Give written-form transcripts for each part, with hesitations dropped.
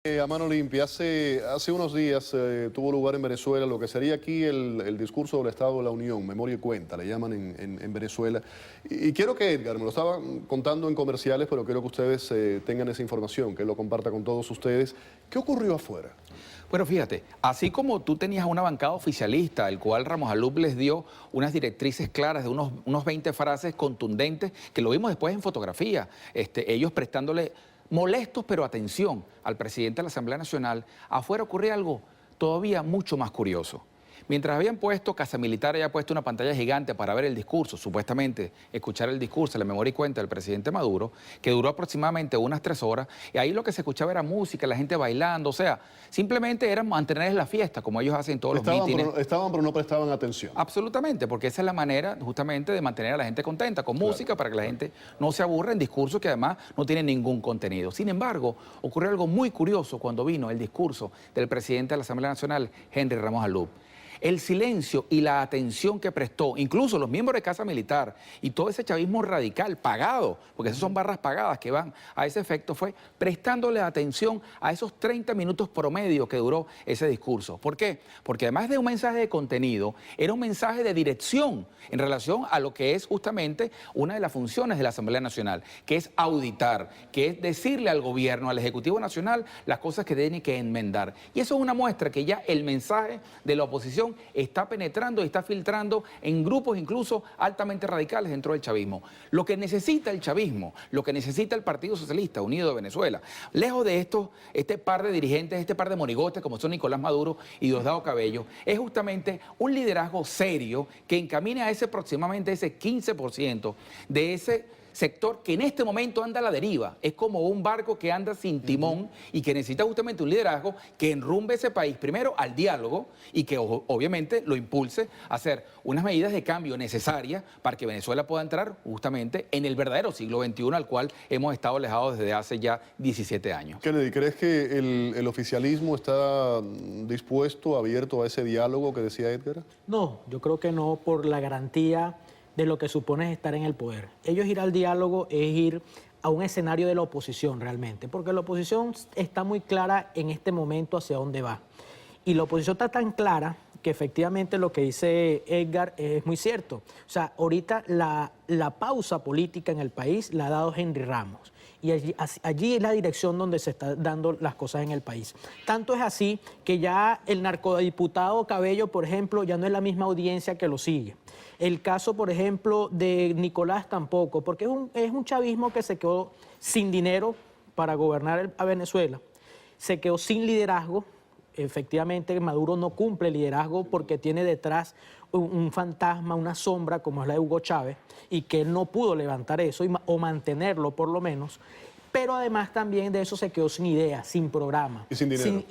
A mano limpia, hace unos días tuvo lugar en Venezuela lo que sería aquí el discurso del Estado de la Unión, memoria y cuenta, le llaman en Venezuela. Y quiero que Edgar, me lo estaba contando en comerciales, pero quiero que ustedes tengan esa información, que lo comparta con todos ustedes. ¿Qué ocurrió afuera? Bueno, fíjate, así como tú tenías una bancada oficialista, al cual Ramos Alup les dio unas directrices claras de unos 20 frases contundentes, que lo vimos después en fotografía, ellos prestándole molestos pero atención al presidente de la Asamblea Nacional, afuera ocurría algo todavía mucho más curioso. Mientras habían puesto, Casa Militar había puesto una pantalla gigante para ver el discurso, supuestamente escuchar el discurso, la memoria y cuenta del presidente Maduro, que duró aproximadamente unas 3 horas, y ahí lo que se escuchaba era música, la gente bailando, o sea, simplemente era mantener la fiesta, como ellos hacen todos los mítines. Estaban, pero no prestaban atención. Absolutamente, porque esa es la manera justamente de mantener a la gente contenta, con música, para que la gente no se aburra en discursos que además no tienen ningún contenido. Sin embargo, ocurrió algo muy curioso cuando vino el discurso del presidente de la Asamblea Nacional, Henry Ramos Alup. El silencio y la atención que prestó, incluso los miembros de Casa Militar y todo ese chavismo radical pagado, porque esas son barras pagadas que van a ese efecto, fue prestándole atención a esos 30 minutos promedio que duró ese discurso. ¿Por qué? Porque además de un mensaje de contenido, era un mensaje de dirección en relación a lo que es justamente una de las funciones de la Asamblea Nacional, que es auditar, que es decirle al gobierno, al Ejecutivo Nacional, las cosas que tienen que enmendar. Y eso es una muestra que ya el mensaje de la oposición está penetrando y está filtrando en grupos incluso altamente radicales dentro del chavismo. Lo que necesita el chavismo, lo que necesita el Partido Socialista Unido de Venezuela, lejos de este par de dirigentes, este par de monigotes como son Nicolás Maduro y Diosdado Cabello, es justamente un liderazgo serio que encamine a aproximadamente ese 15% de ese sector que en este momento anda a la deriva. Es como un barco que anda sin timón y que necesita justamente un liderazgo que enrumbe ese país primero al diálogo y que obviamente lo impulse a hacer unas medidas de cambio necesarias para que Venezuela pueda entrar justamente en el verdadero siglo XXI al cual hemos estado alejados desde hace ya 17 años. Kennedy, ¿crees que el oficialismo está dispuesto, abierto a ese diálogo que decía Edgar? No, yo creo que no, por la garantía de lo que supone estar en el poder. Ellos ir al diálogo es ir a un escenario de la oposición realmente, porque la oposición está muy clara en este momento hacia dónde va. Y la oposición está tan clara que efectivamente lo que dice Edgar es muy cierto. O sea, ahorita la pausa política en el país la ha dado Henry Ramos. Y allí es la dirección donde se están dando las cosas en el país. Tanto es así que ya el narcodiputado Cabello, por ejemplo, ya no es la misma audiencia que lo sigue. El caso, por ejemplo, de Nicolás tampoco, porque es un chavismo que se quedó sin dinero para gobernar a Venezuela, se quedó sin liderazgo. Efectivamente, Maduro no cumple el liderazgo porque tiene detrás un fantasma, una sombra como es la de Hugo Chávez, y que él no pudo levantar eso o mantenerlo por lo menos. Pero además también de eso se quedó sin ideas, sin programa. Y sin dinero.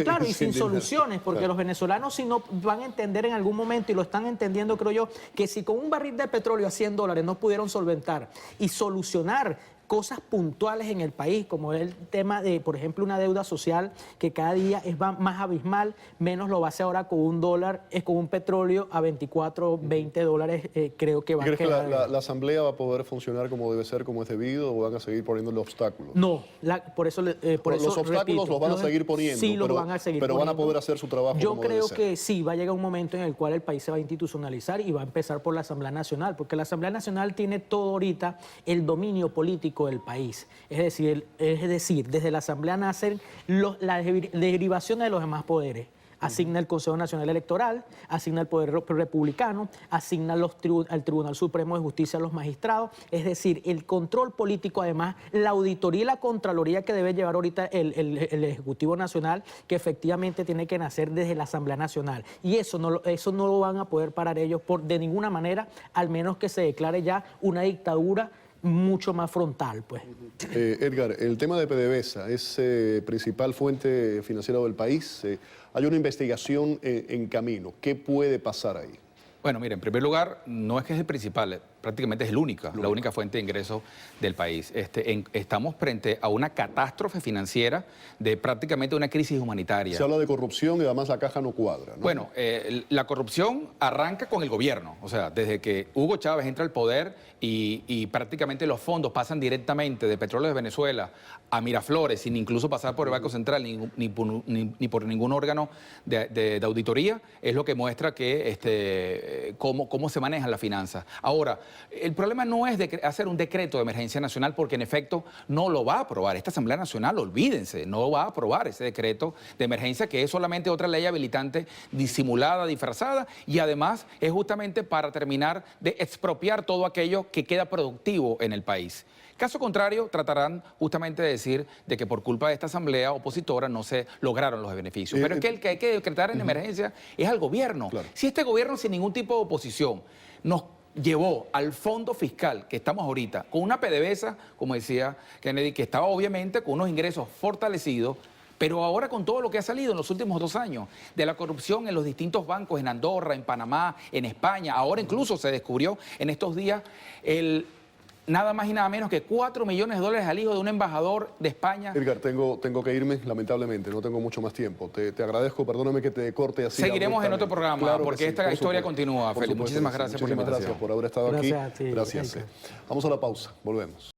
Claro, y sin soluciones, porque los venezolanos si no van a entender en algún momento, y lo están entendiendo creo yo, que si con un barril de petróleo a $100 no pudieron solventar y solucionar cosas puntuales en el país, como el tema de, por ejemplo, una deuda social que cada día es más abismal, menos lo va a hacer ahora con $1, con un petróleo a 24, 20 dólares, creo que va a quedar. ¿Crees que la Asamblea va a poder funcionar como debe ser, como es debido, o van a seguir poniéndole obstáculos? No, por eso los obstáculos repito, los van a seguir poniendo, sí, los van a seguir pero poniendo. van a poder hacer su trabajo Yo como debe creo ser. que sí, va a llegar un momento en el cual el país se va a institucionalizar y va a empezar por la Asamblea Nacional, porque la Asamblea Nacional tiene todo ahorita el dominio político del país. Es decir, desde la Asamblea nacen las derivaciones de los demás poderes. Asigna el Consejo Nacional Electoral, asigna el Poder Republicano, asigna al Tribunal Supremo de Justicia a los magistrados. Es decir, el control político, además, la auditoría y la contraloría que debe llevar ahorita el Ejecutivo Nacional, que efectivamente tiene que nacer desde la Asamblea Nacional. Y eso no lo van a poder parar ellos de ninguna manera, al menos que se declare ya una dictadura mucho más frontal, pues. Edgar, el tema de PDVSA es principal fuente financiera del país. Hay una investigación en camino. ¿Qué puede pasar ahí? Bueno, mire, en primer lugar, no es que es el principal. prácticamente es la única fuente de ingresos del país. Estamos frente a una catástrofe financiera de prácticamente una crisis humanitaria. Se habla de corrupción y además la caja no cuadra, ¿no? Bueno, la corrupción arranca con el gobierno, o sea, desde que Hugo Chávez entra al poder y prácticamente los fondos pasan directamente de Petróleos de Venezuela a Miraflores, sin incluso pasar por el Banco Central ni por ningún órgano de auditoría, es lo que muestra que cómo se manejan las finanzas. Ahora, el problema no es hacer un decreto de emergencia nacional, porque en efecto no lo va a aprobar. Esta Asamblea Nacional, olvídense, no va a aprobar ese decreto de emergencia, que es solamente otra ley habilitante disimulada, disfrazada, y además es justamente para terminar de expropiar todo aquello que queda productivo en el país. Caso contrario, tratarán justamente de decir de que por culpa de esta asamblea opositora no se lograron los beneficios. Pero es que el que hay que decretar en emergencia es al gobierno. Claro. Si este gobierno sin ningún tipo de oposición nos llevó al fondo fiscal que estamos ahorita, con una PDVSA, como decía Kennedy, que estaba obviamente con unos ingresos fortalecidos, pero ahora con todo lo que ha salido en los últimos 2 años, de la corrupción en los distintos bancos, en Andorra, en Panamá, en España, ahora incluso se descubrió en estos días nada más y nada menos que $4 millones al hijo de un embajador de España. Edgar, tengo que irme, lamentablemente, no tengo mucho más tiempo. Te agradezco, perdóname que te corte así. Seguiremos en otro programa, claro, porque sí, esta historia continúa, Félix. Muchísimas gracias por la invitación. Gracias por haber estado aquí. Gracias a ti. Gracias. Vamos a la pausa, volvemos.